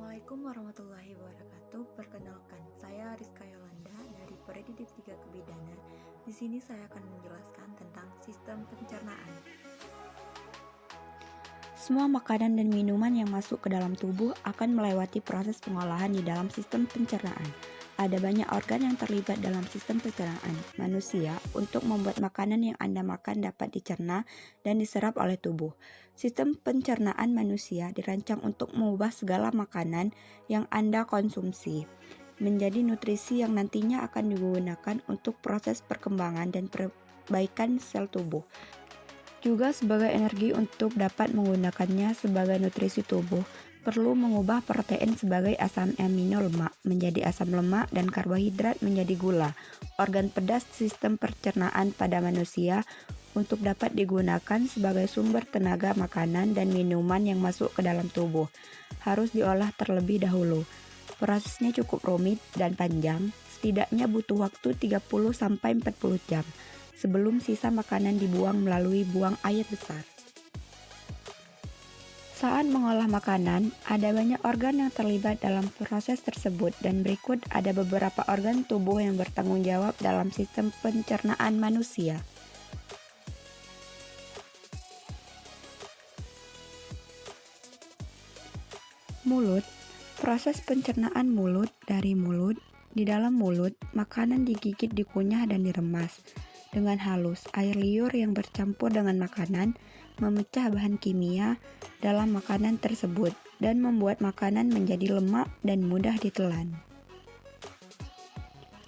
Assalamualaikum warahmatullahi wabarakatuh. Perkenalkan, saya Rizka Yolanda dari Predidiv 3 Kebidanan. Di sini saya akan menjelaskan tentang sistem pencernaan. Semua makanan dan minuman yang masuk ke dalam tubuh akan melewati proses pengolahan di dalam sistem pencernaan. Ada banyak organ yang terlibat dalam sistem pencernaan manusia untuk membuat makanan yang Anda makan dapat dicerna dan diserap oleh tubuh. Sistem pencernaan manusia dirancang untuk mengubah segala makanan yang Anda konsumsi menjadi nutrisi yang nantinya akan digunakan untuk proses perkembangan dan perbaikan sel tubuh. Juga sebagai energi untuk dapat menggunakannya sebagai nutrisi tubuh, perlu mengubah protein sebagai asam amino lemak menjadi asam lemak dan karbohidrat menjadi gula. Organ pedas sistem pencernaan pada manusia untuk dapat digunakan sebagai sumber tenaga makanan dan minuman yang masuk ke dalam tubuh harus diolah terlebih dahulu. Prosesnya cukup rumit dan panjang, setidaknya butuh waktu 30-40 jam sebelum sisa makanan dibuang melalui buang air besar. Saat mengolah makanan, ada banyak organ yang terlibat dalam proses tersebut dan berikut ada beberapa organ tubuh yang bertanggung jawab dalam sistem pencernaan manusia. Mulut. Proses pencernaan mulut dari mulut. Di dalam mulut, makanan digigit, dikunyah, dan diremas dengan halus. Air liur yang bercampur dengan makanan memecah bahan kimia dalam makanan tersebut dan membuat makanan menjadi lemak dan mudah ditelan.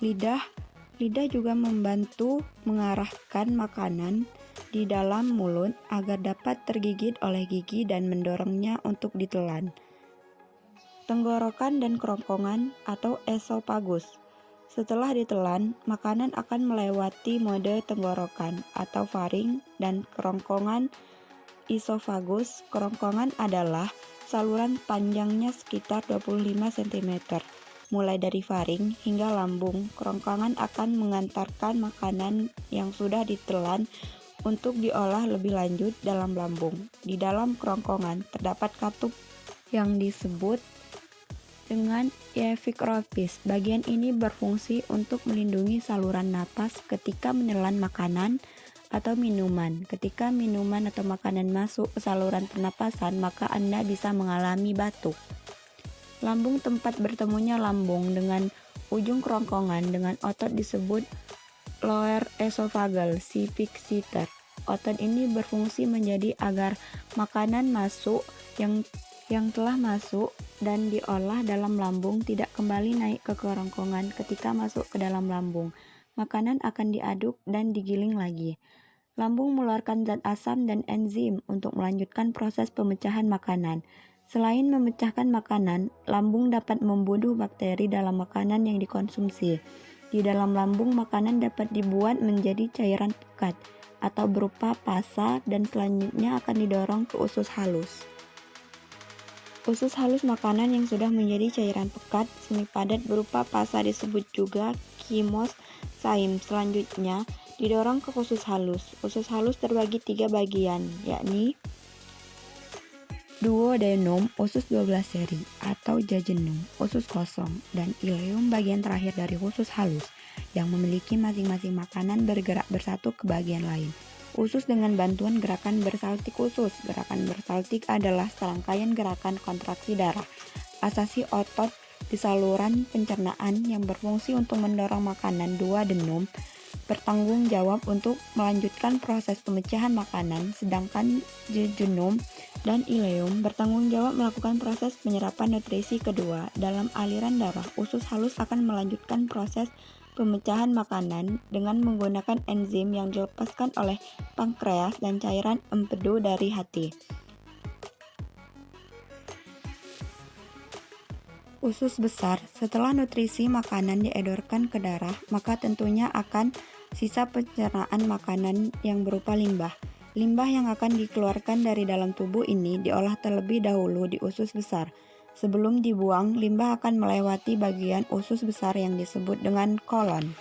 Lidah. Lidah juga membantu mengarahkan makanan di dalam mulut agar dapat tergigit oleh gigi dan mendorongnya untuk ditelan. Tenggorokan dan kerongkongan atau esofagus. Setelah ditelan, makanan akan melewati mode tenggorokan atau faring dan kerongkongan esofagus. Kerongkongan adalah saluran panjangnya sekitar 25 cm. Mulai dari faring hingga lambung, kerongkongan akan mengantarkan makanan yang sudah ditelan untuk diolah lebih lanjut dalam lambung. Di dalam kerongkongan terdapat katup yang disebut dengan epiglottis. Bagian ini berfungsi untuk melindungi saluran napas ketika menelan makanan atau minuman. Ketika minuman atau makanan masuk ke saluran pernapasan, maka Anda bisa mengalami batuk. Lambung, tempat bertemunya lambung dengan ujung kerongkongan dengan otot disebut lower esophageal sphincter. Otot ini berfungsi menjadi agar makanan masuk yang telah masuk dan diolah dalam lambung tidak kembali naik ke kerongkongan. Ketika masuk ke dalam lambung, makanan akan diaduk dan digiling lagi. Lambung mengeluarkan zat asam dan enzim untuk melanjutkan proses pemecahan makanan. Selain memecahkan makanan, lambung dapat membunuh bakteri dalam makanan yang dikonsumsi. Di dalam lambung, makanan dapat dibuat menjadi cairan pekat atau berupa pasa dan selanjutnya akan didorong ke usus halus. Usus halus makanan yang sudah menjadi cairan pekat semi padat berupa pasa disebut juga chymosaim. Selanjutnya didorong ke usus halus. Usus halus terbagi 3 bagian, yakni duodenum, usus 12 seri atau jejunum, usus kosong, dan ileum bagian terakhir dari usus halus yang memiliki masing-masing makanan bergerak bersatu ke bagian lain. Usus dengan bantuan gerakan bersaltik usus. Gerakan bersaltik adalah serangkaian gerakan kontraksi darah. Asasi otot di saluran pencernaan yang berfungsi untuk mendorong makanan. Duodenum bertanggung jawab untuk melanjutkan proses pemecahan makanan, sedangkan jejunum dan ileum bertanggung jawab melakukan proses penyerapan nutrisi kedua dalam aliran darah. Usus halus akan melanjutkan proses pemecahan makanan dengan menggunakan enzim yang dilepaskan oleh pankreas dan cairan empedu dari hati. Usus besar. Setelah nutrisi makanan diedorkan ke darah, maka tentunya akan sisa pencernaan makanan yang berupa limbah. Limbah yang akan dikeluarkan dari dalam tubuh ini diolah terlebih dahulu di usus besar. Sebelum dibuang, limbah akan melewati bagian usus besar yang disebut dengan kolon.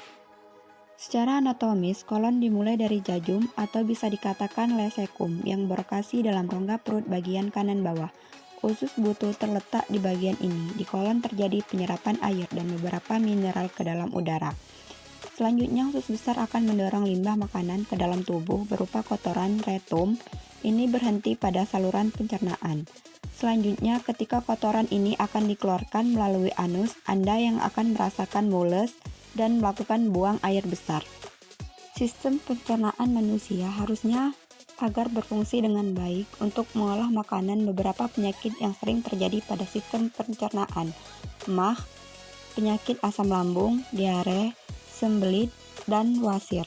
Secara anatomis, kolon dimulai dari jajum atau bisa dikatakan lesekum yang berlokasi dalam rongga perut bagian kanan bawah. Usus butuh terletak di bagian ini. Di kolon terjadi penyerapan air dan beberapa mineral ke dalam udara. Selanjutnya, usus besar akan mendorong limbah makanan ke dalam tubuh berupa kotoran retum. Ini berhenti pada saluran pencernaan. Selanjutnya, ketika kotoran ini akan dikeluarkan melalui anus, Anda yang akan merasakan mules dan melakukan buang air besar. Sistem pencernaan manusia harusnya agar berfungsi dengan baik untuk mengolah makanan. Beberapa penyakit yang sering terjadi pada sistem pencernaan: MAH, penyakit asam lambung, diare, sembelit, dan wasir.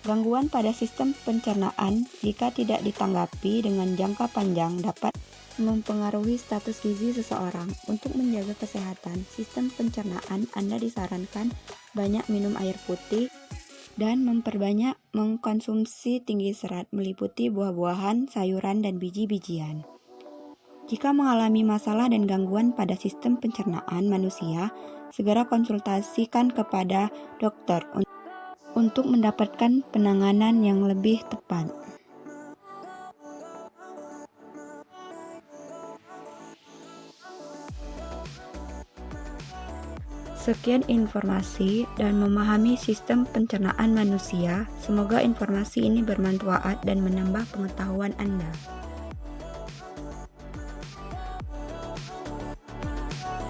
Gangguan pada sistem pencernaan jika tidak ditanggapi dengan jangka panjang dapat mempengaruhi status gizi seseorang. Untuk menjaga kesehatan sistem pencernaan, Anda disarankan banyak minum air putih dan memperbanyak mengkonsumsi tinggi serat, meliputi buah-buahan, sayuran, dan biji-bijian. Jika mengalami masalah dan gangguan pada sistem pencernaan manusia, segera konsultasikan kepada dokter untuk mendapatkan penanganan yang lebih tepat. Sekian informasi dan memahami sistem pencernaan manusia. Semoga informasi ini bermanfaat dan menambah pengetahuan Anda.